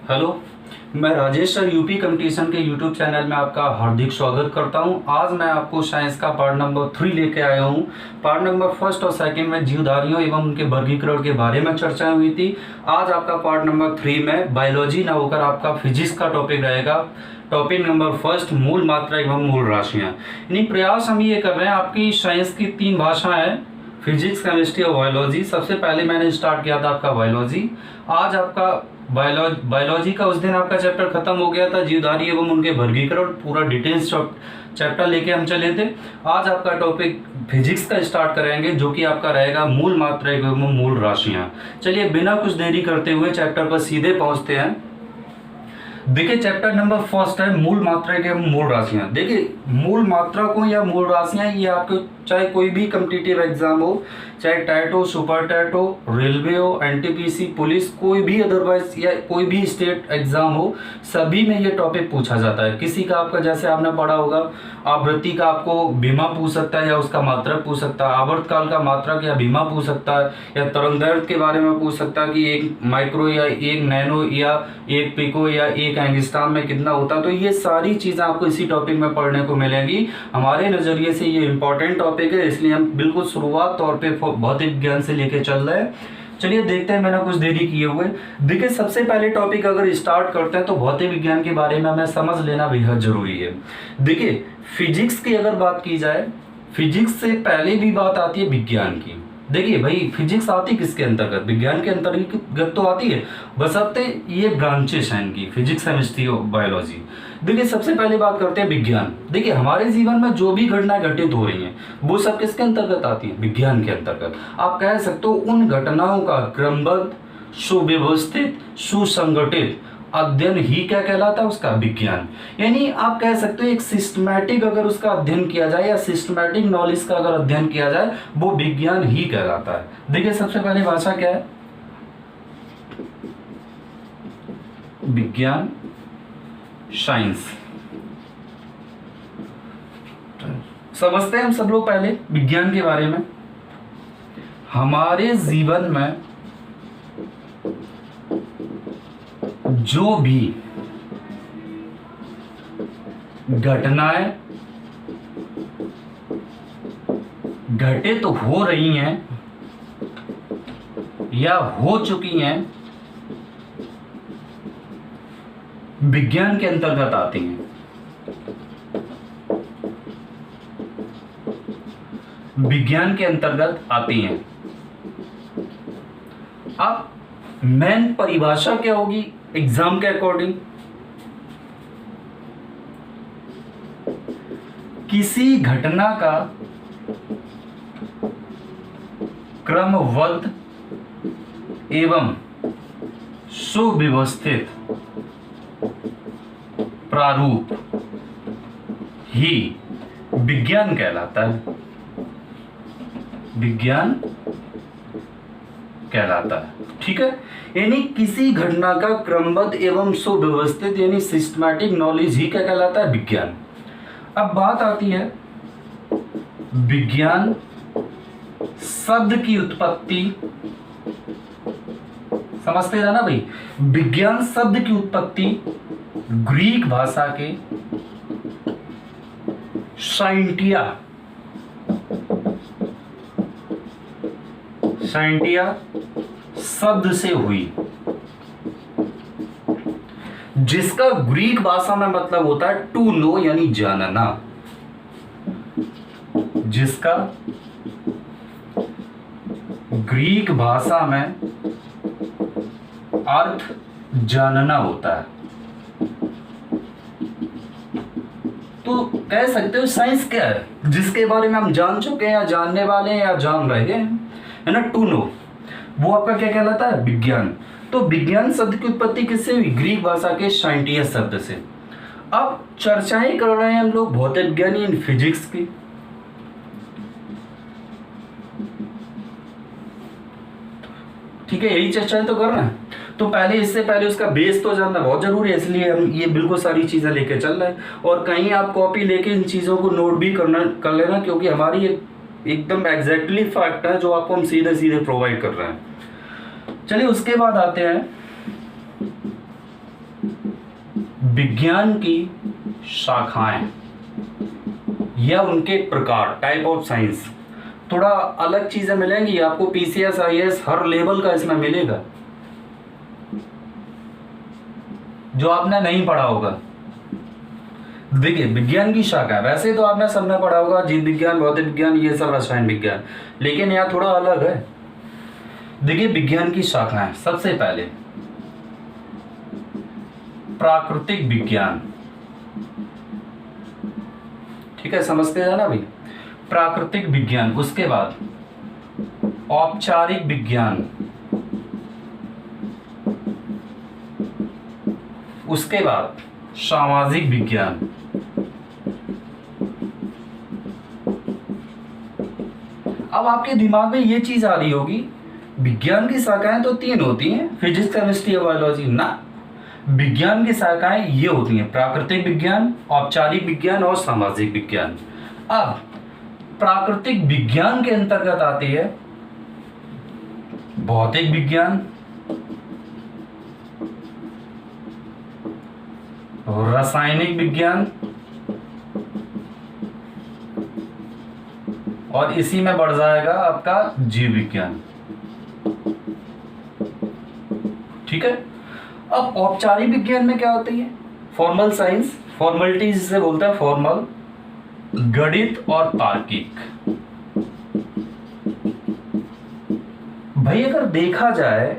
Hello, मैं Rajesh sir UP competition के YouTube channel में आपका हार्दिक स्वागत करता हूं। आज मैं आपको साइंस का पार्ट नंबर 3 लेके आया हूं। पार्ट नंबर फर्स्ट और सेकंड में जीवधारियों एवं उनके वर्गीकरण के बारे में चर्चा हुई थी। आज आपका पार्ट नंबर 3 में बायोलॉजी ना होकर आपका फिजिक्स का टॉपिक रहेगा। टॉपिक नंबर फर्स्ट, मूल मात्रा एवं मूल राशियाँ। यानी प्रयास हम ये कर रहे हैं, आपकी साइंस की 3 भाषाएं हैं, फिजिक्स, केमिस्ट्री और बायोलॉजी। सबसे पहले मैंने स्टार्ट किया था आपका बायोलॉजी। आज आपका बायोलॉजी का उस दिन आपका चैप्टर खत्म हो गया था, जीवधारी एवं उनके वर्गीकरण, पूरा डिटेल्स चैप्टर लेके हम चले थे। आज आपका टॉपिक फिजिक्स का स्टार्ट करेंगे, जो कि आपका रहेगा मूल मात्रा एवं मूल राशियां। चलिए बिना कुछ देरी करते हुए चैप्टर पर सीधे पहुंचते हैं। देखिए चैप्टर नंबर फर्स्ट है मूल मात्रा एवं मूल राशियां। देखिए मूल मात्रा को या मूल राशियां, ये आपके चाहे कोई भी कॉम्पिटिटिव एग्जाम हो, चाहे टेट हो, सुपर टेट हो, रेलवे हो, एनटीपीसी, पुलिस, कोई भी अदरवाइज या कोई भी स्टेट एग्जाम हो, सभी में ये टॉपिक पूछा जाता है। किसी का आपका जैसे आपने पढ़ा होगा, आवृत्ति का आपको बीमा पूछ सकता है या उसका मात्रक पूछ सकता है, आवर्तकाल का मात्रक या बीमा पूछ सकता है, या तरंगदैर्घ्य के बारे में पूछ सकता है कि 1 माइक्रो या 1 नैनो या 1 पिको या 1 एंगस्ट्रॉम में कितना होता है। तो ये सारी चीज़ें आपको इसी टॉपिक में पढ़ने को मिलेंगी। हमारे नज़रिए से ये इंपॉर्टेंट टॉपिक है, इसलिए हम बिल्कुल शुरुआत तौर पे भौतिक विज्ञान से लेके चल रहे हैं। चलिए देखते हैं, मैंने कुछ देरी किए हुए। देखिए सबसे पहले टॉपिक अगर स्टार्ट करते हैं तो भौतिक विज्ञान के बारे में हमें समझ लेना बेहद जरूरी है। देखिए फिजिक्स की अगर बात की जाए, फिजिक्स से पहले भी बात आती है विज्ञान की। देखिए भाई फिजिक्स आती किसके अंतर्गत? विज्ञान के अंतर्गत तो आती है, बशर्ते ये ब्रांचेस हैं इनकी, फिजिक्स, केमिस्ट्री और बायोलॉजी। देखिए सबसे पहले बात करते हैं विज्ञान। देखिए हमारे जीवन में जो भी घटनाएं घटित हो रही हैं वो सब किसके अंतर्गत आती हैं? विज्ञान के अंतर्गत। आप कह सकते हो उन घटनाओं का क्रमबद्ध, सुव्यवस्थित, सुसंगठित अध्ययन ही क्या कहलाता है? उसका विज्ञान। यानी आप कह सकते हो एक सिस्टमैटिक अगर उसका अध्ययन किया जाए या सिस्टमैटिक नॉलेज का अगर अध्ययन किया जाए वो विज्ञान ही कहलाता है। देखिए सबसे पहले भाषा क्या है? विज्ञान, साइंस। समझते हैं हम सब लोग पहले विज्ञान के बारे में। हमारे जीवन में जो भी घटनाएं घटित हो रही हैं या हो चुकी हैं विज्ञान के अंतर्गत आती हैं। विज्ञान के अंतर्गत आती हैं। अब मेन परिभाषा क्या होगी एग्जाम के अकॉर्डिंग? किसी घटना का क्रमबद्ध एवं सुव्यवस्थित प्रारूप ही विज्ञान कहलाता है। विज्ञान कहलाता है, ठीक है। यानी किसी घटना का क्रमबद्ध एवं सुव्यवस्थित यानी सिस्टमैटिक नॉलेज ही क्या कहलाता है? विज्ञान। अब बात आती है विज्ञान शब्द की उत्पत्ति। समझते हैं ना भाई? विज्ञान शब्द की उत्पत्ति ग्रीक भाषा के साइंटिया शब्द से हुई, जिसका ग्रीक भाषा में मतलब होता है टू नो यानी जानना। जिसका ग्रीक भाषा में अर्थ जानना होता है। तो कह सकते हो साइंस क्या है? जिसके बारे में हम जान चुके हैं या जानने वाले हैं या जान रहे हैं, है ना, टू नो, वो आपका क्या कहलाता है? विज्ञान। तो विज्ञान शब्द की उत्पत्ति किससे हुई? ग्रीक भाषा के साइंटिया शब्द से। अब चर्चाएं कर रहे हैं हम लोग भौतिक विज्ञान इन फिजिक्स की। ठीक है, यही चर्चाएं तो कर रहे हैं। तो पहले इससे पहले उसका बेस तो जानना बहुत जरूरी है, इसलिए हम ये बिल्कुल सारी चीजें लेके चल रहे हैं। और कहीं आप कॉपी लेके इन चीजों को नोट भी कर लेना, क्योंकि हमारी एकदम एग्जैक्टली फैक्ट है जो आपको हम सीधे सीधे प्रोवाइड कर रहे हैं। चलिए उसके बाद आते हैं विज्ञान की शाखाएं या उनके प्रकार, टाइप ऑफ साइंस। थोड़ा अलग चीजें मिलेंगी आपको, पीसीएस आईएएस हर लेवल का इसमें मिलेगा जो आपने नहीं पढ़ा होगा। देखिए विज्ञान की शाखा, वैसे तो आपने सबने पढ़ा होगा जीव विज्ञान, भौतिक विज्ञान, ये सब रसायन विज्ञान, लेकिन यहाँ थोड़ा अलग है। देखिए विज्ञान की शाखाएं, सबसे पहले प्राकृतिक विज्ञान, ठीक है, समझते हैं ना भाई, प्राकृतिक विज्ञान। उसके बाद औपचारिक विज्ञान, उसके बाद सामाजिक विज्ञान, अब आपके दिमाग में ये चीज आ रही होगी विज्ञान की शाखाएं तो 3 होती हैं, फिजिक्स, केमिस्ट्री और बायोलॉजी। ना, विज्ञान की शाखाएं ये होती हैं प्राकृतिक विज्ञान, औपचारिक विज्ञान और सामाजिक विज्ञान। अब प्राकृतिक विज्ञान के अंतर्गत आती है भौतिक विज्ञान, रासायनिक विज्ञान, और इसी में बढ़ जाएगा आपका जीव विज्ञान। ठीक है। अब औपचारिक विज्ञान में क्या होती है? फॉर्मल साइंस, फॉर्मलिटी जिसे बोलते हैं फॉर्मल, गणित और तार्किक। भाई अगर देखा जाए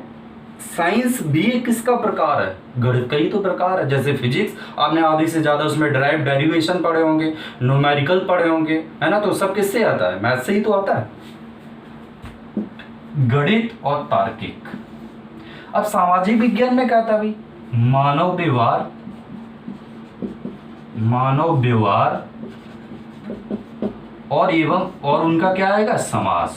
साइंस भी एक किसका प्रकार है? गणित का ही तो प्रकार है। जैसे फिजिक्स आपने आधी से ज्यादा उसमें डेरिवेशन पढ़े होंगे, न्यूमेरिकल पढ़े होंगे, है ना, तो सब किससे आता है? मैथ से ही तो आता है। गणित और तार्किक। अब सामाजिक विज्ञान में क्या था भाई? मानव व्यवहार और उनका क्या आएगा? समाज।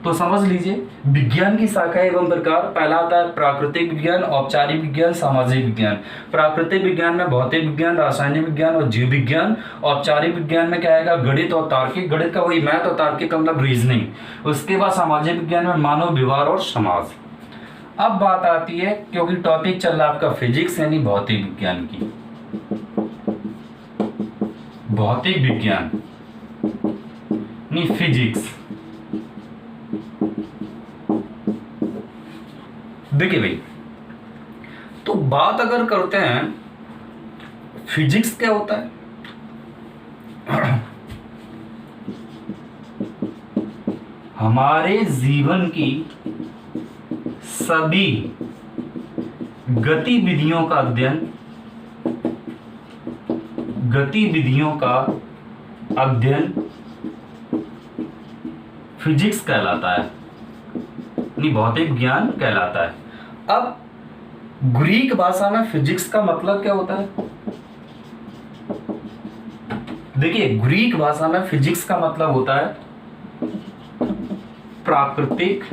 तो समझ लीजिए विज्ञान की शाखा एवं प्रकार, पहला आता है प्राकृतिक विज्ञान, औपचारिक विज्ञान, सामाजिक विज्ञान। प्राकृतिक विज्ञान में भौतिक विज्ञान, रासायनिक विज्ञान और जीव विज्ञान। औपचारिक विज्ञान में क्या आएगा? गणित और तार्किक। गणित का वही मैथ और तार्किक का मतलब रीजनिंग। उसके बाद सामाजिक विज्ञान में मानव व्यवहार और समाज। अब बात आती है, क्योंकि टॉपिक चल रहा है आपका फिजिक्स यानी भौतिक विज्ञान की। भौतिक विज्ञान नहीं, फिजिक्स। देखिए भाई, तो बात अगर करते हैं फिजिक्स क्या होता है? हमारे जीवन की सभी गतिविधियों का अध्ययन फिजिक्स कहलाता है, नहीं भौतिक विज्ञान कहलाता है। अब ग्रीक भाषा में फिजिक्स का मतलब क्या होता है? देखिए ग्रीक भाषा में फिजिक्स का मतलब होता है प्राकृतिक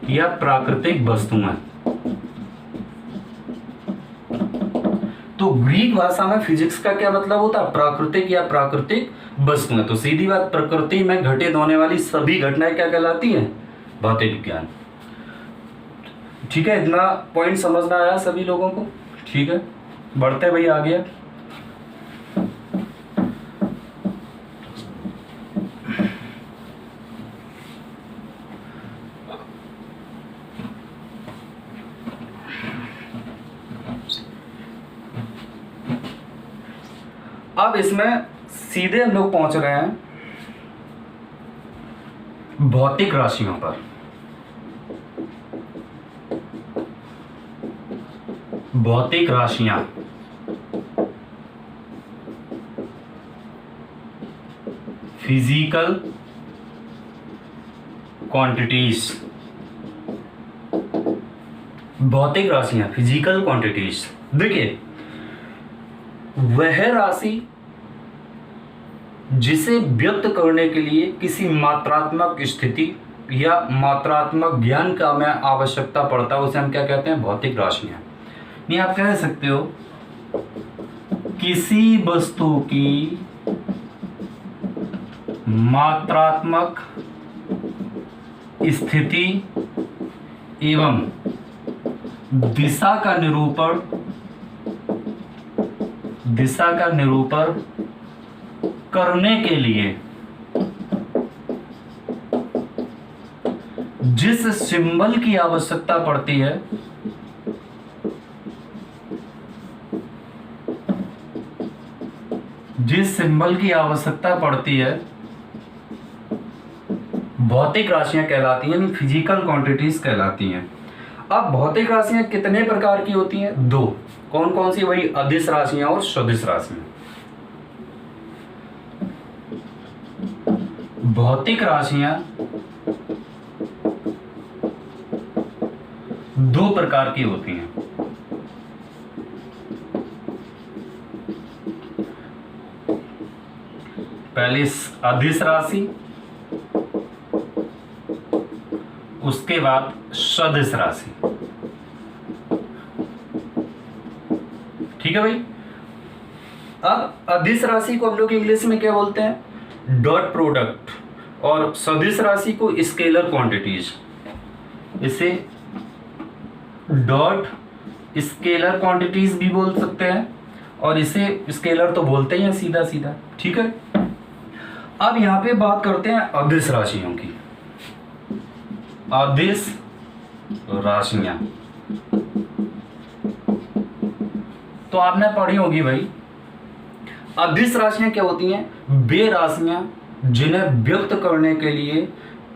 या प्राकृतिक वस्तुएं। तो ग्रीक भाषा में फिजिक्स का क्या मतलब होता है? प्राकृतिक या प्राकृतिक वस्तुएं। तो सीधी बात, प्रकृति में घटित होने वाली सभी घटनाएं क्या कहलाती हैं? भौतिक विज्ञान। ठीक है, इतना पॉइंट समझना आया सभी लोगों को? ठीक है, बढ़ते भाई आगे। अब इसमें सीधे हम लोग पहुंच रहे हैं भौतिक राशियों पर। भौतिक राशियां, फिजिकल क्वांटिटीज। भौतिक राशियां, फिजिकल क्वांटिटीज। देखिए वह राशि जिसे व्यक्त करने के लिए किसी मात्रात्मक स्थिति या मात्रात्मक ज्ञान का हमें आवश्यकता पड़ता है, उसे हम क्या कहते हैं? भौतिक राशियां। नहीं, आप कह सकते हो किसी वस्तु की मात्रात्मक स्थिति एवं दिशा का निरूपण दिशा का निरूपण करने के लिए जिस सिंबल की आवश्यकता पड़ती है, जिस सिंबल की आवश्यकता पड़ती है, भौतिक राशियां कहलाती हैं, फिजिकल क्वांटिटीज कहलाती हैं। अब भौतिक राशियां कितने प्रकार की होती हैं? दो। कौन कौन सी? वही अदिश राशियां और सदिश राशियां। भौतिक राशियां दो प्रकार की होती हैं। पहली अदिश राशि, उसके बाद सदिश राशि। ठीक है भाई। अब अदिश राशि को हम लोग इंग्लिश में क्या बोलते हैं? Dot product. और सदिश राशि को स्केलर क्वांटिटीज। इसे डॉट स्केलर क्वांटिटीज भी बोल सकते हैं, और इसे स्केलर तो बोलते ही हैं सीधा सीधा। ठीक है। अब यहां पे बात करते हैं अदिश राशियों की। अदिश राशियां तो आपने पढ़ी होगी भाई। अदिश राशियां क्या होती हैं? वे राशियां जिन्हें व्यक्त करने के लिए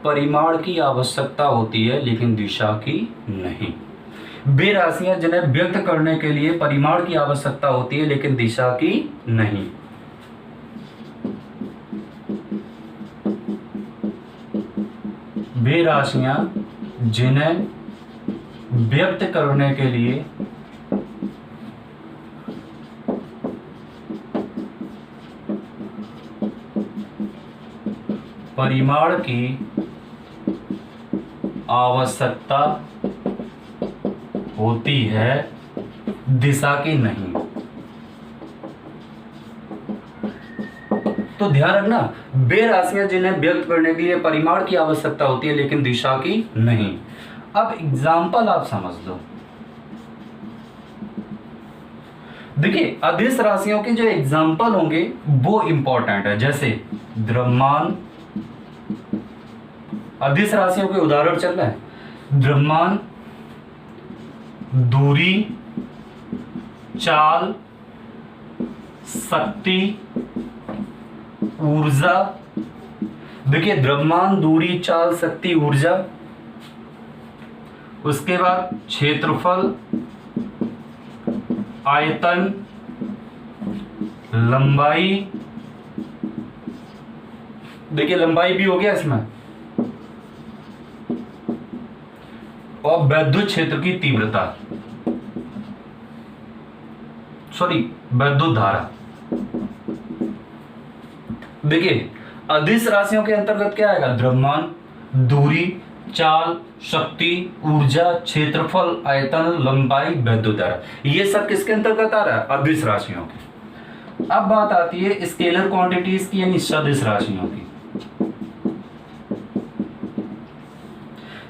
परिमाण की आवश्यकता होती है लेकिन दिशा की नहीं। वे राशियां जिन्हें व्यक्त करने के लिए परिमाण की आवश्यकता होती है लेकिन दिशा की नहीं। वे राशियां जिन्हें व्यक्त करने के लिए परिमाण की आवश्यकता होती है, दिशा की नहीं। तो ध्यान रखना, वे राशियां जिन्हें व्यक्त करने के लिए परिमाण की आवश्यकता होती है लेकिन दिशा की नहीं। अब एग्जाम्पल आप समझ लो। देखिए, अदिश राशियों के जो एग्जाम्पल होंगे वो इंपॉर्टेंट है। जैसे द्रव्यमान, अदिश राशियों के उदाहरण चल रहे हैं। द्रव्यमान, दूरी, चाल, शक्ति, ऊर्जा। देखिए, द्रव्यमान, दूरी, चाल, शक्ति, ऊर्जा। उसके बाद क्षेत्रफल, आयतन, लंबाई। देखिए, लंबाई भी हो गया इसमें। और वैद्युत क्षेत्र की तीव्रता, सॉरी वैद्युत धारा। देखिए, अदिश राशियों के अंतर्गत क्या आएगा? द्रव्यमान, दूरी, चाल, शक्ति, ऊर्जा, क्षेत्रफल, आयतन, लंबाई, वैद्युत धारा। ये सब किसके अंतर्गत आ रहा है? अदिश राशियों के। अब बात आती है स्केलर क्वांटिटीज की, यानी सदिश राशियों की।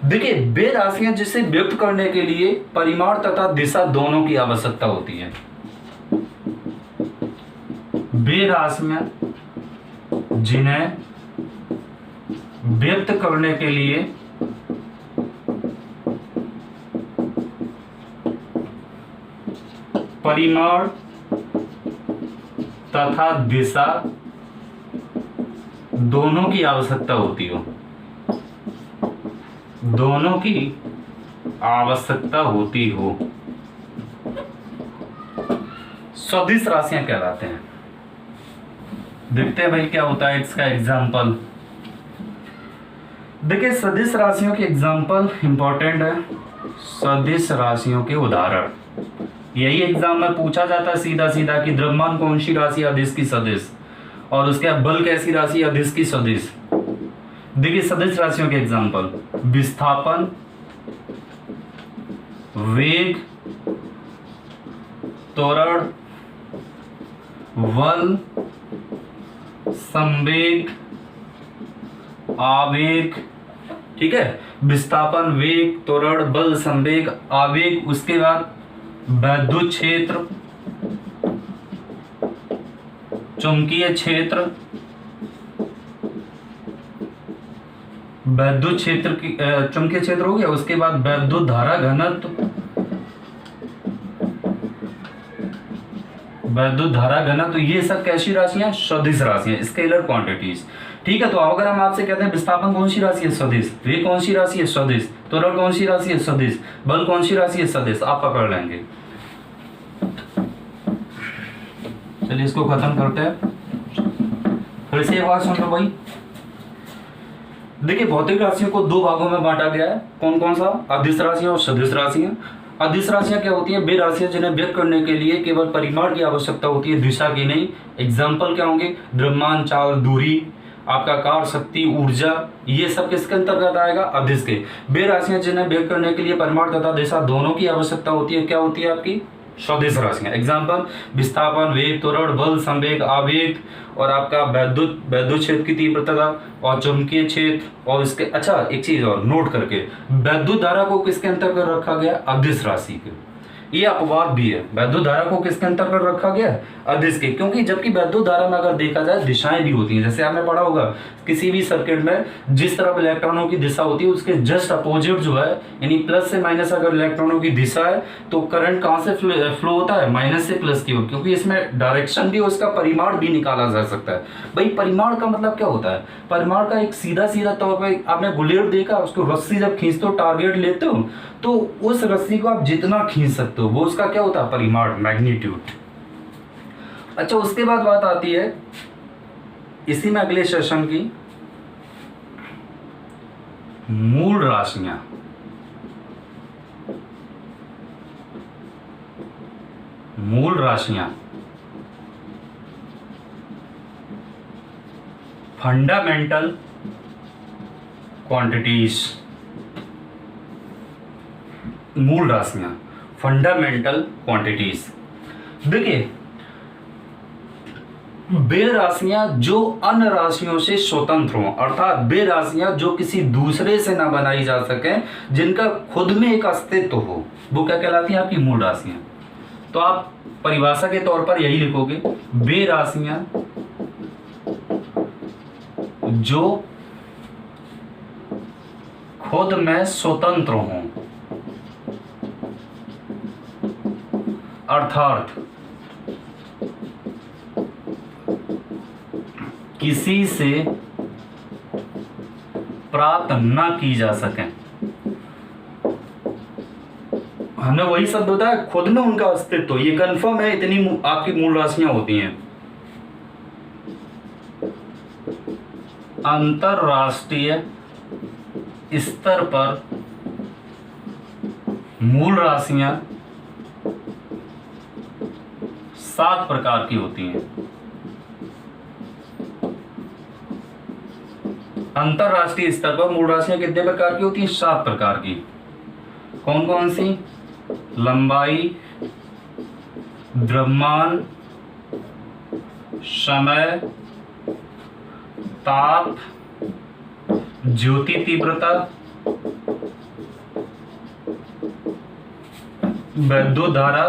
देखिए, वे राशियां जिसे व्यक्त करने के लिए परिमाण तथा दिशा दोनों की आवश्यकता होती है। वे राशियां जिन्हें व्यक्त करने के लिए परिमाण तथा दिशा दोनों की आवश्यकता होती हो, दोनों की आवश्यकता होती हो, सदिश राशियां कहलाते हैं। देखते हैं भाई क्या होता है इसका एग्जाम्पल। देखिए, सदिश राशियों के एग्जाम्पल इंपॉर्टेंट है। सदिश राशियों के उदाहरण, यही एग्जाम में पूछा जाता है सीधा सीधा कि द्रव्यमान कौन सी राशि अदिश की सदिश, और उसके बाद बल कैसी राशि अदिश की सदिश। देखिए, सदिश राशियों के एग्जाम्पल: विस्थापन, वेग, त्वरण, बल, संवेग, आवेग। ठीक है, विस्थापन, वेग, त्वरण, बल, संवेग, आवेग। उसके बाद वैद्युत क्षेत्र, चुंबकीय क्षेत्र, वैद्युत क्षेत्र की चुंबकीय क्षेत्र हो गया, उसके बाद वैद्युत धारा घनत्व, वैद्युत धारा घनत्व, ये सब कैसी राशियां? सदिश राशियां, स्केलर क्वांटिटीज। ठीक है, तो अगर हम आपसे कहते हैं विस्थापन कौन सी राशि है? सदिश। वेग कौन सी राशि है? सदिश। त्वरण कौन सी राशि है? सदिश। बल कौन सी राशि है? सदिश। आप पकड़ लेंगे। चलिए इसको खत्म करते हैं। फिर से एक बात सुन लो भाई, देखिए भौतिक राशियों को दो भागों में बांटा गया है। कौन कौन सा? अदिश राशियां और सदिश राशियां। अदिश राशियां क्या होती है? वे राशियां जिन्हें व्यक्त करने के लिए केवल परिमाण की आवश्यकता होती है, दिशा की नहीं। एग्जाम्पल क्या होंगे? द्रव्यमान, चाल, दूरी, आपका कार्य शक्ति, ऊर्जा, ये सब किसके अंतर्गत आएगा? अदिश के। वे राशियां जिन्हें व्यक्त करने के लिए परिमाण तथा दिशा दोनों की आवश्यकता होती है, क्या होती है? आपकी सदिश राशियां। एग्जाम्पल विस्थापन, वेग, त्वरण, बल, संवेग, आवेग, और आपका वैद्युत क्षेत्र की तीव्रता और चुंबकीय क्षेत्र। और इसके अच्छा एक चीज और नोट करके, वैद्युत धारा को किसके अंतर्गत रखा गया? अदिश राशि के। ये अपवाद भी है, वैद्युत धारा को किसके अंतर्गत रखा गया? अदिश के। क्योंकि जबकि वैद्युत धारा में अगर देखा जाए दिशाएं भी होती हैं, जैसे आपने पढ़ा होगा किसी भी सर्किट में जिस तरफ इलेक्ट्रॉनों की दिशा होती है उसके जस्ट अपोजिट जो है, यानी प्लस से माइनस अगर इलेक्ट्रॉनों की दिशा है तो करंट कहां से फ्लो होता है? माइनस से प्लस की ओर, क्योंकि इसमें डायरेक्शन भी, उसका परिमाण भी निकाला जा सकता है। भाई परिमाण का मतलब क्या होता है? परिमाण का एक सीधा सीधा तौर पर, आपने बुलेट देखा, उसको रस्सी जब खींचते हो, टारगेट लेते हो, तो उस रस्सी को आप जितना खींच सकते हो वो उसका क्या होता है? परिमाण, मैग्नीट्यूड। अच्छा, उसके बाद बात आती है इसी में अगले सेशन की मूल राशियां। मूल राशियां, फंडामेंटल क्वांटिटीज। मूल राशियां, फंडामेंटल क्वांटिटीज। देखिए वे राशियां जो अन्य राशियों से स्वतंत्र हों, अर्थात वे राशियां जो किसी दूसरे से ना बनाई जा सके, जिनका खुद में एक अस्तित्व हो, वो क्या कहलाती हैं? आपकी मूल राशियां। तो आप परिभाषा के तौर पर यही लिखोगे, वे राशियां जो खुद में स्वतंत्र हों, अर्थात किसी से प्राप्त न की जा सके। हमने वही शब्द बताया, खुद में उनका अस्तित्व, ये कंफर्म है, इतनी आपकी मूल राशियां होती हैं। अंतरराष्ट्रीय स्तर पर मूल राशियां 7 प्रकार की होती हैं। अंतरराष्ट्रीय स्तर पर मूल राशियां कितने प्रकार की होती हैं? 7 प्रकार की। कौन कौन सी? लंबाई, द्रव्यमान, समय, ताप, ज्योति तीव्रता, वैद्युत धारा,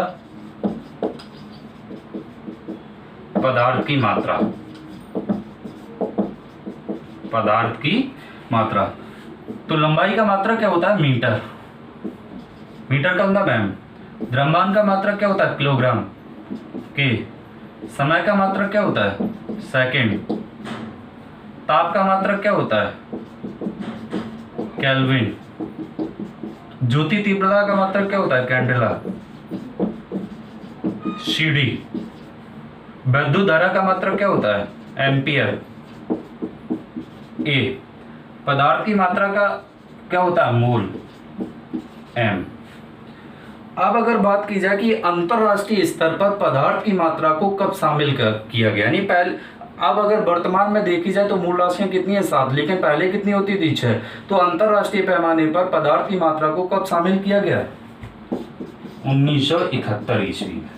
पदार्थ की मात्रा। पदार्थ की मात्रा। तो लंबाई का मात्रक क्या होता है? मीटर। मीटर का मतलब एम। द्रव्यमान का मात्रक क्या होता है? किलोग्राम के। समय का मात्रक क्या होता है? सेकंड। ताप का मात्रक क्या होता है? केल्विन। ज्योति तीव्रता का मात्रक क्या होता है? कैंडेला। सीडी। वैद्युत धारा का मात्रक क्या होता है? एम्पियर। ए। पदार्थ की मात्रा का क्या होता है? मोल। एम। अब अगर बात की जाए कि अंतरराष्ट्रीय स्तर पर पदार्थ की मात्रा को कब शामिल किया गया, यानी पहले, अब अगर वर्तमान में देखी जाए तो मूल राशियां कितनी है? 7, लेकिन पहले कितनी होती थी? 6। तो अंतरराष्ट्रीय पैमाने पर पदार्थ की मात्रा को कब शामिल किया गया? 1971 ईस्वी में।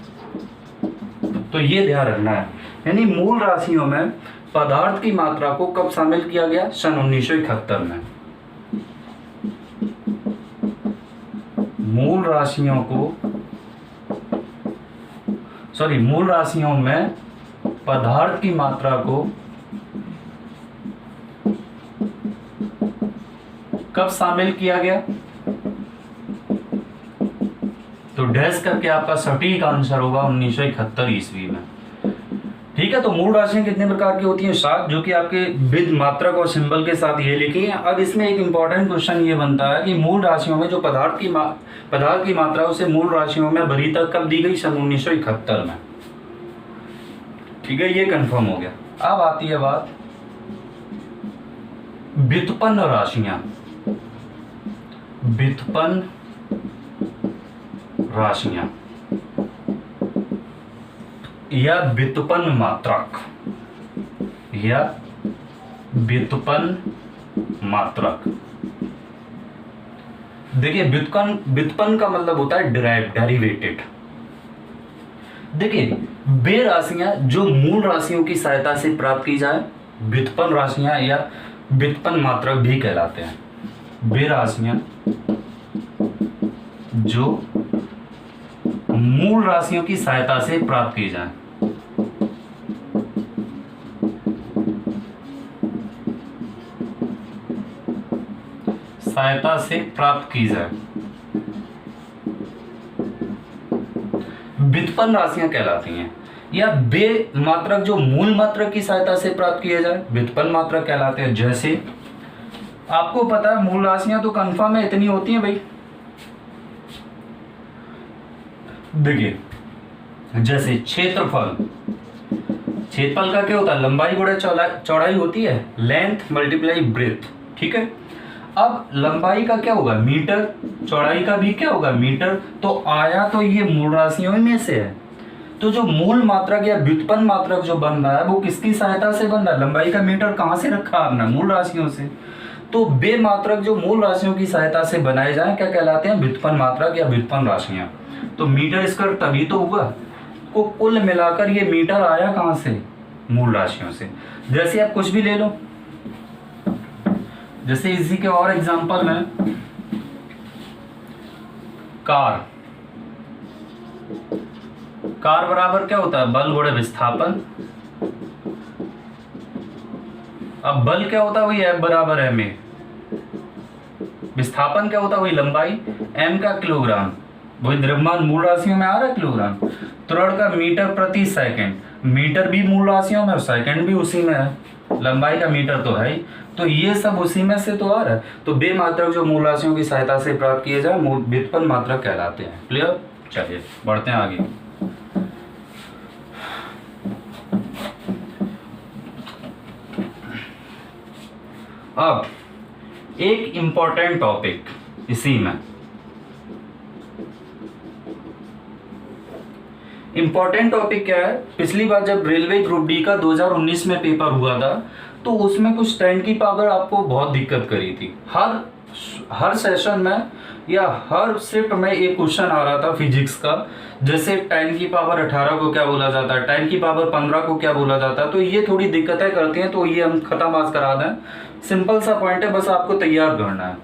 तो ये ध्यान रखना है, यानी मूल राशियों में पदार्थ की मात्रा को कब शामिल किया गया? सन 1971 में। मूल राशियों में पदार्थ की मात्रा को कब शामिल किया गया? तो डैश करके आपका सटीक आंसर होगा 1971 ईस्वी में। ठीक है, तो मूल राशियां कितने प्रकार की होती हैं? 7, जो कि आपके विद मात्रक और सिंबल के साथ ये लिखी है। अब इसमें एक इंपॉर्टेंट क्वेश्चन ये बनता है कि मूल राशियों में जो पदार्थ की मात्रा उसे मूल राशियों में वरीयता कब दी गई? सन 1971 में। ठीक है, ये कंफर्म हो गया। अब आती है बात व्युत्पन्न राशियां। व्युत्पन्न राशियां या व्युत्पन्न मात्रक या व्युत्पन्न मात्रक। देखिए, व्युत्पन्न का मतलब होता है डिराइव, डेरिवेटेड। देखिए, वे राशियां जो मूल राशियों की सहायता से प्राप्त की जाए व्युत्पन्न राशियां या व्युत्पन्न मात्रक भी कहलाते हैं। वे राशियां जो मूल राशियों की सहायता से प्राप्त की जाए व्युत्पन्न राशियां कहलाती हैं। या वे मात्रक जो मूल मात्रक की सहायता से प्राप्त किए जाए व्युत्पन्न मात्रक कहलाते हैं। जैसे आपको पता है मूल राशियां तो कंफर्म है इतनी होती हैं भाई। देखिए, जैसे क्षेत्रफल का क्या होता है? लंबाई गुणा चौड़ाई होती है, लेंथ मल्टीप्लाई ब्रेथ। ठीक है, अब लंबाई का क्या होगा? मीटर, चौड़ाई का भी क्या होगा? मीटर। तो आया तो ये मूल राशियों में से है। तो जो मूल मात्रक या व्युत्पन्न मात्रक जो बन रहा है वो किसकी सहायता से बन रहा है? लंबाई का मीटर कहाँ से रखा आपने? मूल राशियों से। तो वे मात्रक जो मूल राशियों की सहायता से बनाए जाए क्या कहलाते हैं? व्युत्पन्न मात्रक या व्युत्पन्न राशियां। तो मीटर स्क्वायर तभी तो होगा। को कुल मिलाकर ये मीटर आया कहां से? मूल राशियों से। जैसे आप कुछ भी ले लो, जैसे इसी के और एग्जांपल में कार बराबर क्या होता है? बल गुणे विस्थापन। अब बल क्या होता है? वही F बराबर m ए। विस्थापन क्या होता है? वही लंबाई, m का किलोग्राम, वही द्रव्यमान मूल राशियों में आ रहा है किलोग्राम। त्वरण का मीटर प्रति सेकंड, मीटर भी मूल राशियों में और सेकंड भी उसी में है। लंबाई का मीटर तो है ही, तो ये सब उसी में से तो आ रहा है। तो वे मात्रक जो मूल राशियों की सहायता से प्राप्त किए जाए व्युत्पन्न मात्रक कहलाते हैं। क्लियर? चलिए बढ़ते हैं आगे। अब एक इंपॉर्टेंट टॉपिक इसी में, इंपॉर्टेंट टॉपिक क्या है? पिछली बार जब रेलवे ग्रुप डी का 2019 में पेपर हुआ था तो उसमें कुछ 10 की पावर आपको बहुत दिक्कत करी थी। हर सेशन में या हर शिफ्ट में एक क्वेश्चन आ रहा था फिजिक्स का। जैसे 10 की पावर 18 को क्या बोला जाता है, 10 की पावर 15 को क्या बोला जाता है। तो ये थोड़ी दिक्कतें करती हैं, तो ये हम खत्म आज करा दें। सिंपल सा पॉइंट है, बस आपको तैयार करना है।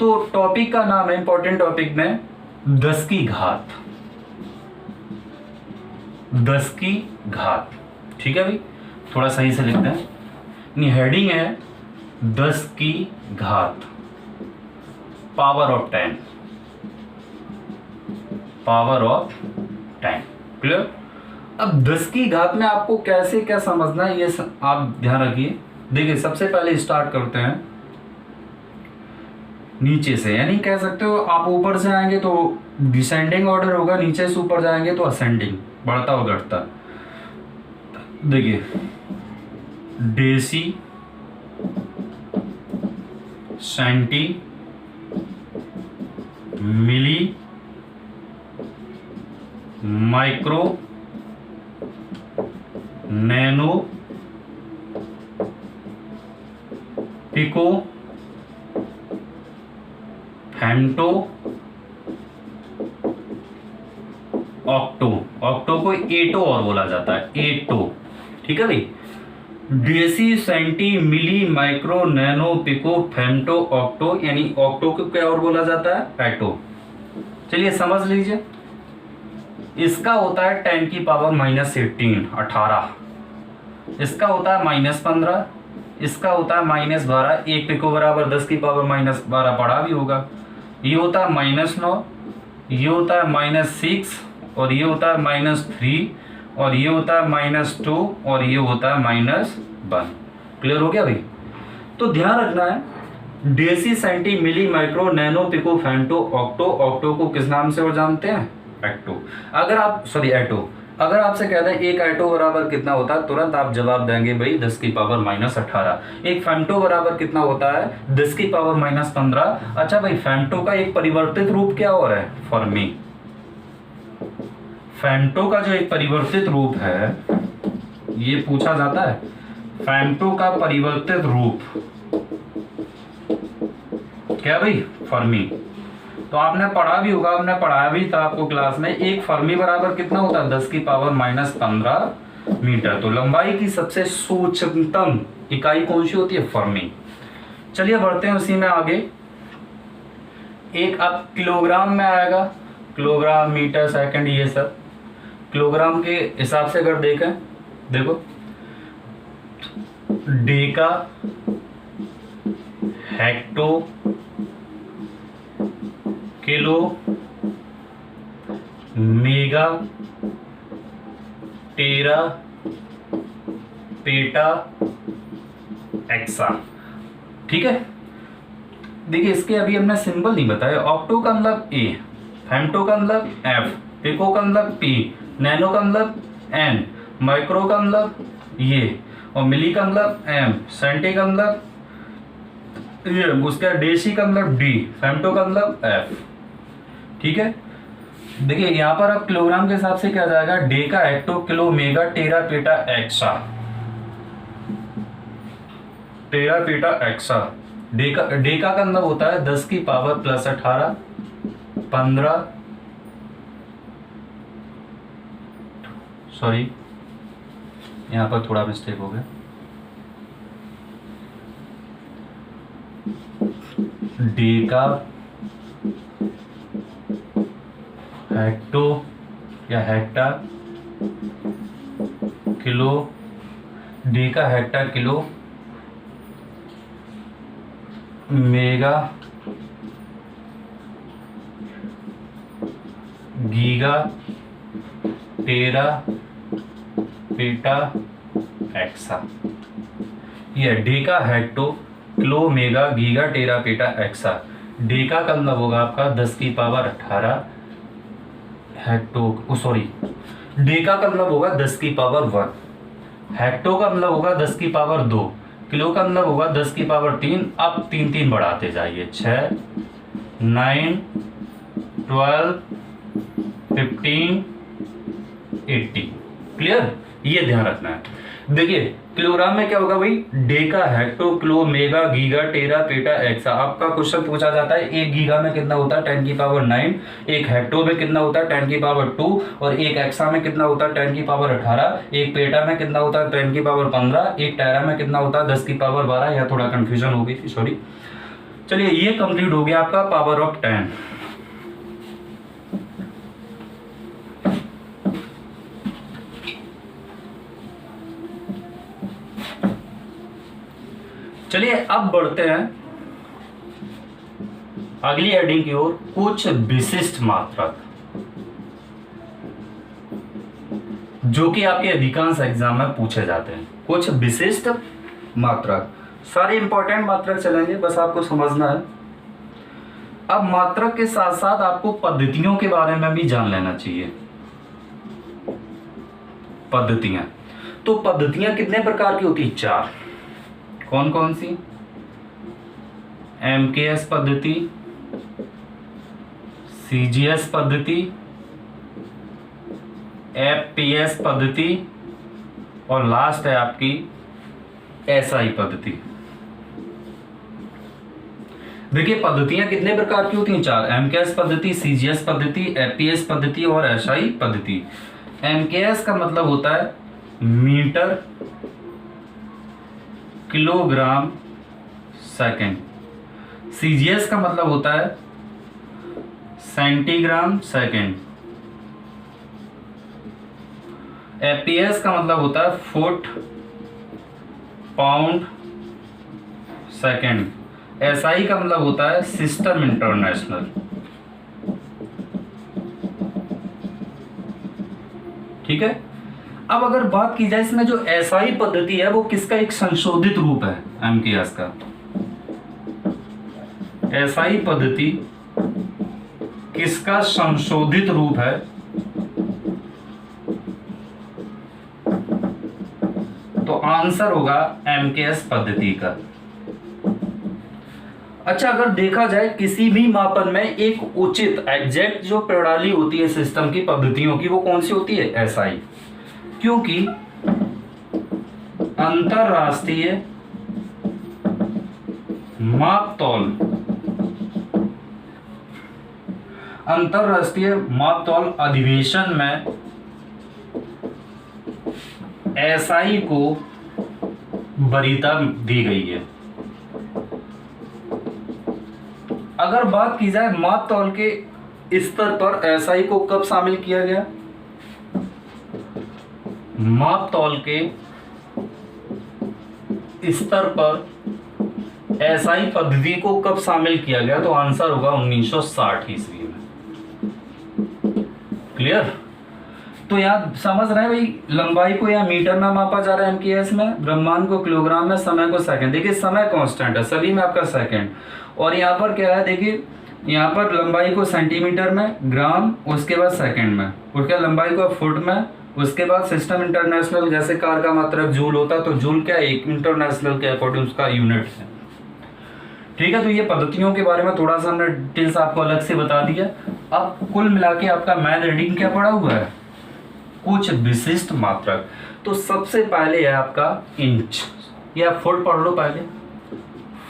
तो टॉपिक का नाम है इंपॉर्टेंट टॉपिक में 10 की घात। 10 की घात, ठीक है भाई, थोड़ा सही से लिखते हैं। हेडिंग है 10 की घात power of 10, power of 10। Clear? अब 10 की घात में आपको कैसे क्या समझना है ये आप ध्यान रखिए। देखिए, सबसे पहले स्टार्ट करते हैं नीचे से, यानी कह सकते हो आप ऊपर से आएंगे तो डिसेंडिंग ऑर्डर होगा, नीचे से ऊपर जाएंगे तो असेंडिंग, बढ़ता और घटता। देखिए, deci, centi, milli, micro, nano, pico, femto, octo. Octo को एटो और बोला जाता है, एटो। ठीक है भाई, deci, centi, milli, micro, nano, pico, femto, octo, यानी ऑक्टो को क्या और बोला जाता है? एटो। चलिए समझ लीजिए, इसका होता है 10 की पावर -18, 18। इसका होता है -15, इसका होता है -12, 1 पिको बराबर 10 की पावर -12 पढ़ा भी होगा। ये होता है -9, ये होता है -6 और ये होता है -3 और ये होता है -2 और ये होता है -1। क्लियर हो गया भाई? तो ध्यान रखना है, deci, centi, milli, micro, nano, pico, femto, octo. Octo को किस नाम से और जानते हैं? एक्टो। एटो। अगर आपसे कहते हैं एक एटो बराबर कितना होता है, तुरंत आप जवाब देंगे भाई 10 की पावर -18। एक फेंटो बराबर कितना होता है? 10 की पावर -15। अच्छा भाई, फेंटो का एक परिवर्तित रूप क्या और है? फर्मी। फेंटो का जो एक परिवर्तित रूप है, ये पूछा जाता है, फेंटो का परिवर्तित रूप क्या भाई? फर्मी। तो आपने पढ़ा भी होगा, आपने पढ़ाया भी था आपको क्लास में, एक फर्मी बराबर कितना होता है? 10 की पावर -15 मीटर। तो लंबाई की सबसे सूक्ष्मतम इकाई कौन सी होती है? फर्मी। चलिए बढ़ते हैं उसी में आगे। एक अब किलोग्राम में आएगा, किलोग्राम, मीटर, सेकंड, ये सब किलोग्राम के हिसाब से अगर देखें, देखो डेका, हेक्टो, किलो, मेगा, टेरा, पेटा, एक्सा। ठीक है, देखिए इसके अभी हमने सिंबल नहीं बताया। ऑक्टो का मतलब ए, फेम्टो का मतलब एफ, पिको का मतलब पी, नैनो का मतलब एन, माइक्रो का मतलब ये, और मिली का मतलब एम, सेंटी का मतलब ये, उसका डेसी का मतलब डी, फेम्टो का मतलब एफ। ठीक है, देखिए यहां पर अब किलोग्राम के हिसाब से क्या जाएगा? डेका, हेक्टो, किलो, मेगा, टेरा, पेटा, एक्सा। टेरा, पेटा, एक्सा। डेका का मतलब होता है 10 की पावर +18, 15, सॉरी यहां पर थोड़ा मिस्टेक हो गया, डेका, हेक्टो या hecta, kilo, deca, hecta, kilo, mega, giga, tera, peta, exa. ये deca, hecto, kilo, mega, giga, tera, peta, exa. Deca का मतलब होगा आपका 10 की पावर 18, हेक्टो सॉरी डेका का मतलब होगा 10 की पावर 1, हेक्टो का मतलब होगा 10 की पावर 2, किलो का मतलब होगा 10 की पावर 3। अब 3 बढ़ाते जाइए, 6, 9, 12, 15, 80। क्लियर? ये ध्यान रखना है। देखिए किलोग्राम में क्या होगा भाई? Deca, hecto, kilo, mega, giga, tera, peta, exa. आपका क्वेश्चन पूछा जाता है एक गीगा में कितना होता है? 10 की पावर 9। एक हेक्टो में कितना होता है? 10 की पावर 2। और एक एक्सा में कितना होता है? 10 की पावर 18। एक पेटा में कितना होता है? 10 की पावर 15। एक टेरा में कितना होता है? 10 की पावर 12। या थोड़ा कंफ्यूजन हो गई थी, सॉरी। चलिए ये कंप्लीट हो गया आपका पावर ऑफ 10। चलिए अब बढ़ते हैं अगली हेडिंग की ओर, कुछ विशिष्ट मात्रक जो कि आपके अधिकांश एग्जाम में पूछे जाते हैं। कुछ विशिष्ट मात्रक, सारे इंपॉर्टेंट मात्रक चलेंगे, बस आपको समझना है। अब मात्रक के साथ साथ आपको पद्धतियों के बारे में भी जान लेना चाहिए। पद्धतियां, तो पद्धतियां कितने प्रकार की होती है? 4। कौन कौन सी? MKS पद्धति, CGS पद्धति, FPS पद्धति और लास्ट है आपकी SI पद्धति। देखिए पद्धतियां कितने प्रकार की होती हैं? 4। MKS पद्धति, CGS पद्धति, FPS पद्धति और SI पद्धति। MKS का मतलब होता है मीटर, किलोग्राम, सेकंड। CGS का मतलब होता है सेंटीग्राम, सेकंड। FPS का मतलब होता है फुट, पाउंड सेकेंड। SI का मतलब होता है सिस्टम इंटरनेशनल। ठीक है। अब अगर बात की जाए इसमें जो SI पद्धति है वो किसका एक संशोधित रूप है, MKS का। SI पद्धति किसका संशोधित रूप है, तो आंसर होगा MKS पद्धति का। अच्छा, अगर देखा जाए किसी भी मापन में एक उचित एग्जैक्ट जो प्रणाली होती है सिस्टम की पद्धतियों की, वो कौन सी होती है, SI। क्योंकि अंतरराष्ट्रीय माप तौल अधिवेशन में SI को वरीयता दी गई है। अगर बात की जाए माप तौल के स्तर पर SI को कब शामिल किया गया, माप तौल के स्तर पर SI पद्धति को कब शामिल किया गया, तो आंसर होगा 1960 ईस्वी में। क्लियर। तो यहाँ समझ रहे हैं भाई, लंबाई को यहाँ मीटर में मापा जा रहा है MKS में, ब्रह्मांड को किलोग्राम में, समय को सेकंड। देखिए समय कांस्टेंट है सभी में आपका सेकंड, और यहाँ पर क्या है, देखिए यहाँ पर लंबाई को सेंटीमीटर में, ग्राम, उसके बाद सेकंड में, उसके लंबाई को फुट में, उसके बाद सिस्टम इंटरनेशनल, जैसे कार का मात्रक जूल होता तो जूल क्या एक इंटरनेशनल के अकॉर्डिंग उसका यूनिट है। ठीक है। तो ये पद्धतियों के बारे में थोड़ा सा हमने डिटेल्स आपको अलग से बता दिया। अब कुल मिला के आपका मैथ रीडिंग क्या पड़ा हुआ है, कुछ विशिष्ट मात्रक। तो सबसे पहले है आपका इंच, या फुट पढ़ लो पहले,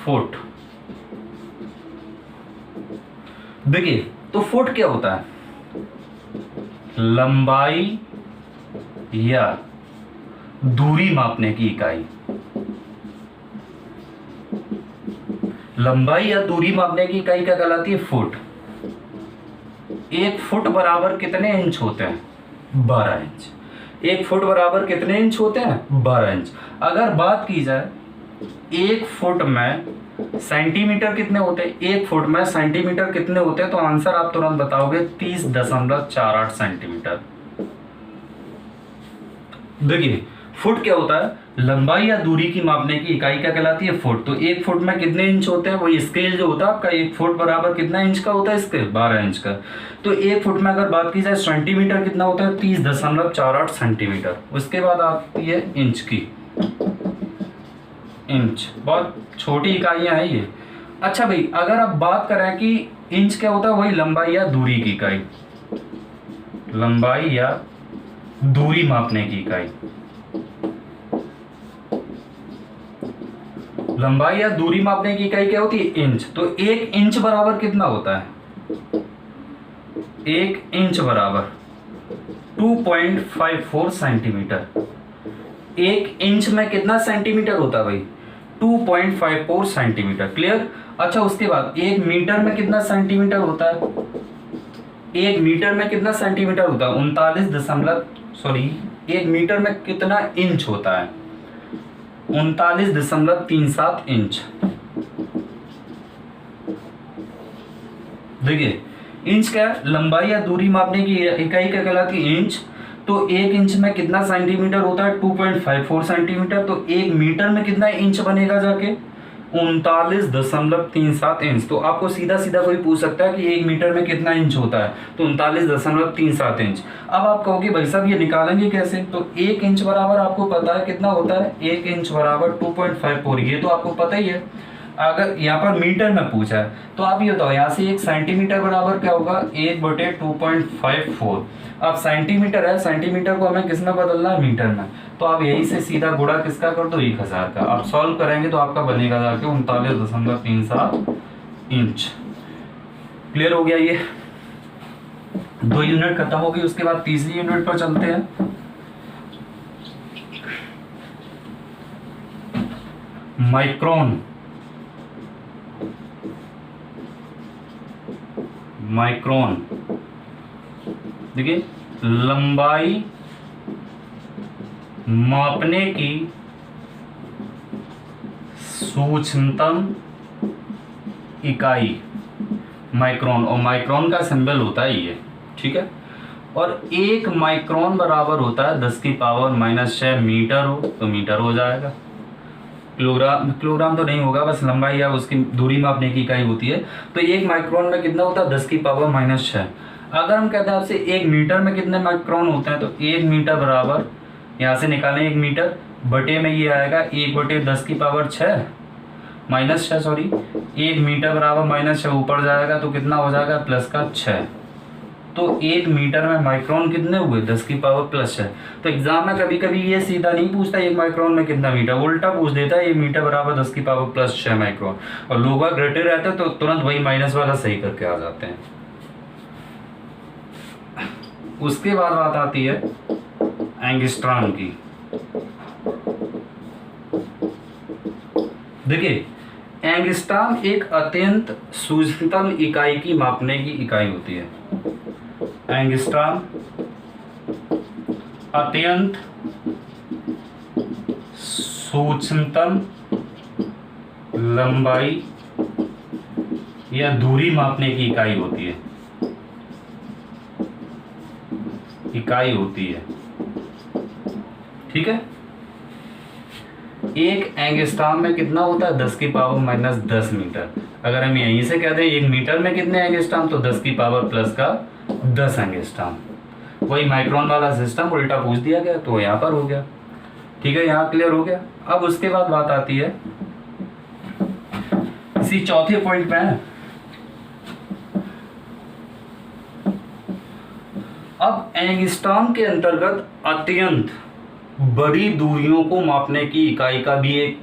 फुट। देखिए तो फुट क्या होता है, लंबाई या दूरी मापने की इकाई। लंबाई या दूरी मापने की इकाई क्या कहलाती है, फुट। एक फुट बराबर कितने इंच होते हैं, 12 इंच। एक फुट बराबर कितने इंच होते हैं, 12 इंच। अगर बात की जाए एक फुट में सेंटीमीटर कितने होते हैं, एक फुट में सेंटीमीटर कितने होते हैं, तो आंसर आप तुरंत बताओगे 30.48 सेंटीमीटर। देखिए फुट क्या होता है, लंबाई या दूरी की मापने की इकाई क्या कहलाती है, फुट। तो एक फुट में कितने इंच होते हैं, वही स्केल जो होता है आपका, एक फुट बराबर कितना इंच का होता है स्केल, 12 इंच का। तो एक फुट में अगर बात की जाए सेंटीमीटर कितना होता है, 30.48 सेंटीमीटर। उसके बाद आती है इंच की, इंच बहुत छोटी इकाइयां हैं ये। अच्छा भाई, अगर आप बात करें कि इंच क्या होता है, वही लंबाई या दूरी की इकाई, लंबाई या दूरी मापने की इकाई। लंबाई या दूरी मापने की इकाई क्या होती है, इंच। तो एक इंच बराबर कितना होता है, एक इंच बराबर 2.54 सेंटीमीटर। एक इंच में कितना सेंटीमीटर होता है भाई, 2.54 सेंटीमीटर। क्लियर। अच्छा उसके बाद एक मीटर में कितना सेंटीमीटर होता है, एक मीटर में कितना सेंटीमीटर होता है, 39 एक मीटर में कितना इंच होता है, 39.37 इंच। देखिए इंच क्या है, लंबाई या दूरी मापने की इकाई क्या कहलाती है, इंच। तो एक इंच में कितना सेंटीमीटर होता है, 2.54 सेंटीमीटर। तो एक मीटर में कितना इंच बनेगा जाके, 39.37 इंच। तो आपको सीधा सीधा कोई पूछ सकता है कि एक मीटर में कितना इंच होता है, तो 39.37 इंच। अब आप कहोगे भाई साहब ये निकालेंगे कैसे, तो एक इंच बराबर आपको पता है कितना होता है, एक इंच बराबर 2.54, ये तो आपको पता ही है। अगर यहाँ पर मीटर में पूछा है तो आप ये बताओ, यहाँ से एक सेंटीमीटर बराबर क्या होगा, 1/2.54। अब सेंटीमीटर है, सेंटीमीटर को हमें किस में बदलना है, मीटर में। तो आप यही से सीधा गुणा किसका कर दो, 1000 का। आप सॉल्व करेंगे तो आपका बनेगा जाके 39.37 इंच। क्लियर हो गया ये। 2 यूनिट खत्म हो गई, उसके बाद तीसरी यूनिट पर चलते हैं। माइक्रोन। माइक्रोन देखिए, लंबाई मापने की सूक्ष्मतम इकाई माइक्रोन, और माइक्रोन का सिंबल होता है ये, ठीक है। और 1 माइक्रोन बराबर होता है 10 की पावर -6 मीटर, हो तो मीटर हो जाएगा। किलोग्राम तो नहीं होगा, बस लंबाई या उसकी दूरी मापने की इकाई होती है। तो 1 माइक्रोन में कितना होता है 10 की पावर -6। अगर हम कहते हैं आपसे 1 मीटर में कितने माइक्रोन होते हैं, तो 1 मीटर बराबर, यहाँ से निकालें 1 मीटर, बटे में ये आएगा 1/10 की पावर 6 -6 सॉरी, 1 मीटर बराबर -6 ऊपर जाएगा तो कितना हो जाएगा +6। तो 1 मीटर में माइक्रोन कितने हुए 10 की पावर +6। तो एग्जाम में कभी कभी ये सीधा नहीं पूछता 1 माइक्रोन में कितना मीटर, उल्टा पूछ देता है 1 मीटर बराबर 10 की पावर +6 माइक्रोन, और लोग रटे रहते हैं तो तुरंत वही माइनस वाला सही करके आ जाते हैं। उसके बाद बात आती है एंगस्ट्रॉम की। देखिए, एंगस्ट्रॉम एक अत्यंत सूक्ष्मतम इकाई की मापने की इकाई होती है। एंगस्ट्रॉम अत्यंत सूक्ष्मतम लंबाई या दूरी मापने की इकाई होती है, ठीक है। एक एंगस्ट्रॉम में कितना होता है 10 की पावर -10 मीटर। अगर हम यहीं से कहते हैं 1 मीटर में कितने एंगस्ट्रॉम, तो 10 की पावर +10 एंगस्ट्रॉम। वही माइक्रोन वाला सिस्टम उल्टा पूछ दिया गया तो यहाँ पर हो गया, ठीक है। यहाँ क्लियर हो गया। अब उसके बाद बात आती है इसी चौथे पॉइंट में, अब एंगस्ट्रॉम के अंतर्गत अत्यंत बड़ी दूरियों को मापने की इकाई का भी एक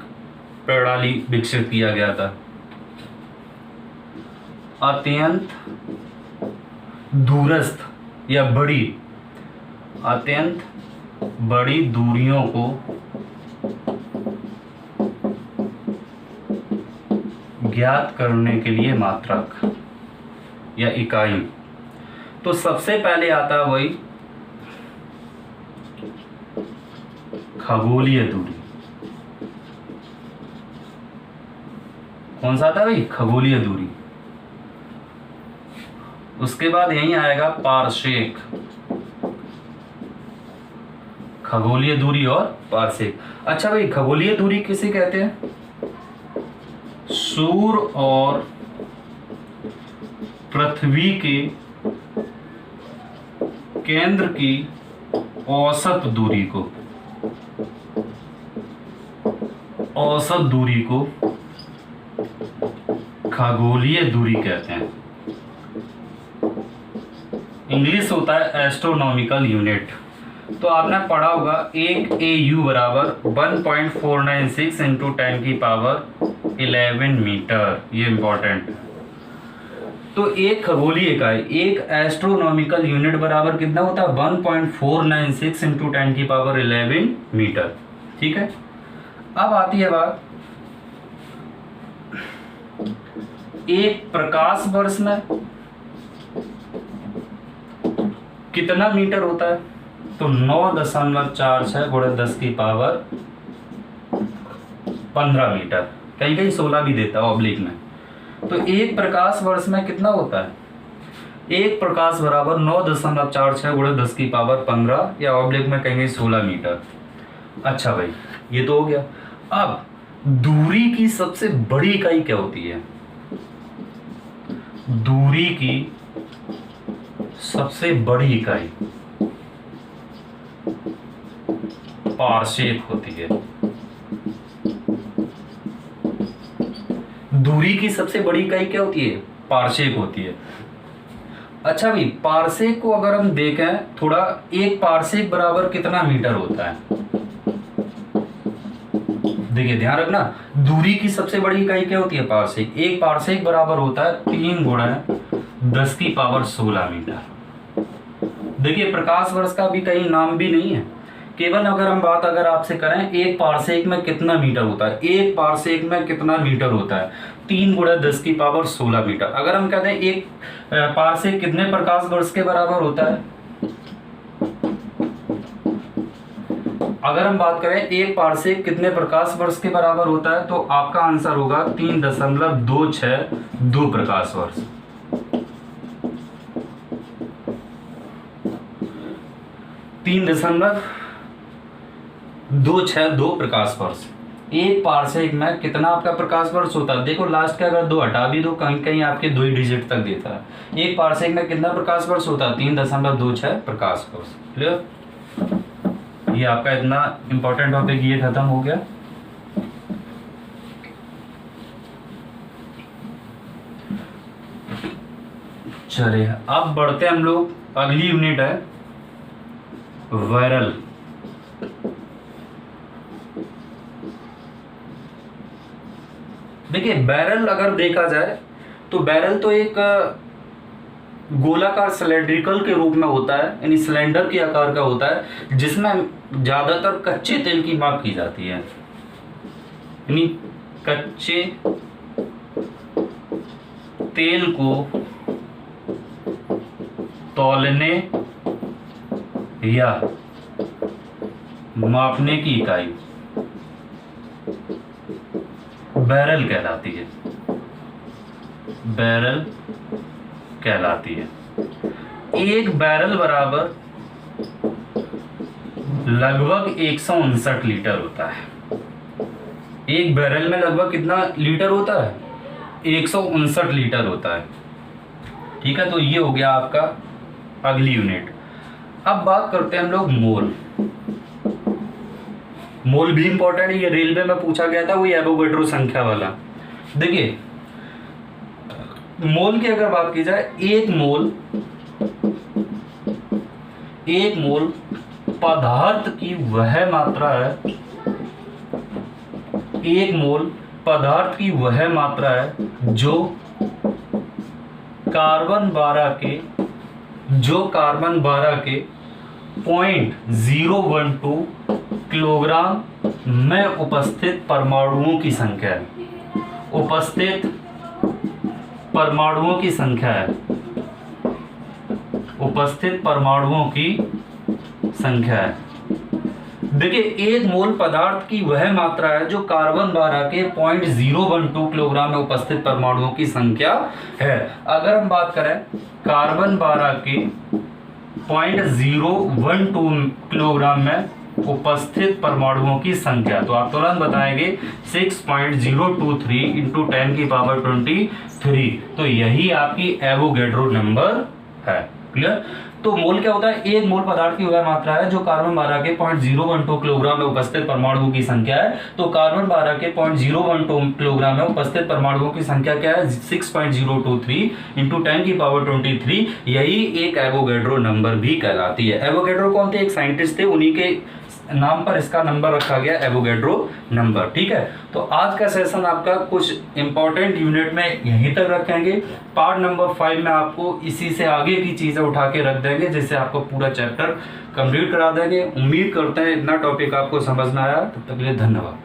प्रणाली विकसित किया गया था। अत्यंत दूरस्थ या अत्यंत बड़ी दूरियों को ज्ञात करने के लिए मात्रक या इकाई। तो सबसे पहले आता है वही खगोलीय दूरी। कौन सा आता है भाई, खगोलीय दूरी। उसके बाद यही आएगा पारसेक, खगोलीय दूरी और पारसेक। अच्छा भाई, खगोलीय दूरी किसे कहते हैं, सूर्य और पृथ्वी के केंद्र की औसत दूरी को, खगोलीय दूरी कहते हैं। इंग्लिश होता है एस्ट्रोनॉमिकल यूनिट। तो आपने पढ़ा होगा 1 AU बराबर 1.496 इंटू 10 की पावर 11 मीटर, ये इंपॉर्टेंट है। तो एक खगोलीय इकाई, एक एस्ट्रोनॉमिकल यूनिट बराबर कितना होता है 1.496 इंटू 10 की पावर 11 मीटर, ठीक है। अब आती है बात, एक प्रकाश वर्ष में कितना मीटर होता है, तो 9.46 × 10 की पावर 15 मीटर, कहीं कहीं 16 भी देता है ऑब्लिक में। तो एक प्रकाश वर्ष में कितना होता है, एक प्रकाश बराबर 9.46 × 10 की पावर 15 या ऑब्लिक में कहेंगे 16 मीटर। अच्छा भाई, ये तो हो गया। अब दूरी की सबसे बड़ी इकाई क्या होती है, दूरी की सबसे बड़ी इकाई पारसेक होती है। दूरी की सबसे बड़ी इकाई क्या होती है, पारसेक होती है। अच्छा भाई, पारसेक को अगर हम देखें थोड़ा, एक पारसेक बराबर कितना मीटर होता है, देखिए ध्यान रखना, दूरी की सबसे बड़ी इकाई क्या होती है, पारसेक। एक पारसेक बराबर होता है 3 × 10 की पावर 16 मीटर। देखिए, प्रकाश वर्ष का भी कहीं नाम भी नहीं है, केवल अगर हम बात अगर आपसे करें एक पारसेक में कितना मीटर होता है, एक पारसेक में कितना मीटर होता है, 3 × 10 की पावर 16 मीटर। अगर हम कहते हैं एक पारसेक कितने प्रकाश वर्ष के बराबर होता है, अगर हम बात करें एक पारसेक कितने प्रकाश वर्ष के बराबर होता है, तो आपका आंसर होगा 3.262 प्रकाश वर्ष। 3.262 प्रकाश वर्ष। एक पारसेक में कितना आपका प्रकाश वर्ष होता है? देखो लास्ट का अगर 2 हटा भी दो, कहीं कहीं आपके 2 ही डिजिट तक देता है। एक पारसेक में कितना प्रकाश वर्ष होता है? 3.26 प्रकाश वर्ष। क्लियर? ये आपका इतना इंपॉर्टेंट टॉपिक ये खत्म हो गया। चलिए अब बढ़ते हैं हम लोग, अगली यूनिट है वायरल। देखिए बैरल अगर देखा जाए तो बैरल तो एक गोलाकार सिलेंड्रिकल के रूप में होता है, यानी सिलेंडर के आकार का होता है, जिसमें ज्यादातर कच्चे तेल की माप की जाती है। यानी कच्चे तेल को तौलने या मापने की इकाई बैरल कहलाती है। बैरल कहलाती है। एक बैरल बराबर लगभग 159 लीटर होता है। एक बैरल में लगभग कितना लीटर होता है? 159 लीटर होता है। ठीक है, तो ये हो गया आपका अगली यूनिट। अब बात करते हैं हम लोग मोल। मोल भी इंपॉर्टेंट है, ये रेलवे में पूछा गया था, वही एवोगैड्रो संख्या वाला। देखिए मोल की अगर बात की जाए, एक मोल पदार्थ की वह मात्रा है, एक मोल पदार्थ की वह मात्रा है जो कार्बन 12 के 0.012 किलोग्राम में उपस्थित परमाणुओं की संख्या है। उपस्थित परमाणुओं की संख्या है। उपस्थित परमाणुओं की संख्या है। देखिए एक मोल पदार्थ की वह मात्रा है जो कार्बन 12 के 0.012 किलोग्राम में उपस्थित परमाणुओं की संख्या है। अगर हम बात करें कार्बन 12 के 0.012 किलोग्राम में उपस्थित परमाणुओं की संख्या, तो आप तुरंत बताएंगे 6.023 इंटू 10 की पावर 23, तो यही आपकी एवोगैड्रो नंबर है। क्लियर? तो मोल क्या होता है? एक मोल पदार्थ की वह मात्रा है जो कार्बन 12 के 0.012 किलोग्राम में उपस्थित परमाणुओं की संख्या है। तो कार्बन 12 के 0.012 किलोग्राम में उपस्थित परमाणुओं की संख्या क्या है? 6.023 इंटू 10 की पावर 23, यही एक एवोगैड्रो नंबर भी कहलाती है। एवोगैड्रो कौन थे? एक साइंटिस्ट थे, उन्हीं के नाम पर इसका नंबर रखा गया एवोगैड्रो नंबर। ठीक है, तो आज का सेशन आपका कुछ इंपॉर्टेंट यूनिट में यहीं तक रखेंगे। पार्ट नंबर 5 में आपको इसी से आगे की चीजें उठा के रख देंगे, जिससे आपको पूरा चैप्टर कंप्लीट करा देंगे। उम्मीद करते हैं इतना टॉपिक आपको समझ में आया। तब तक के लिए धन्यवाद।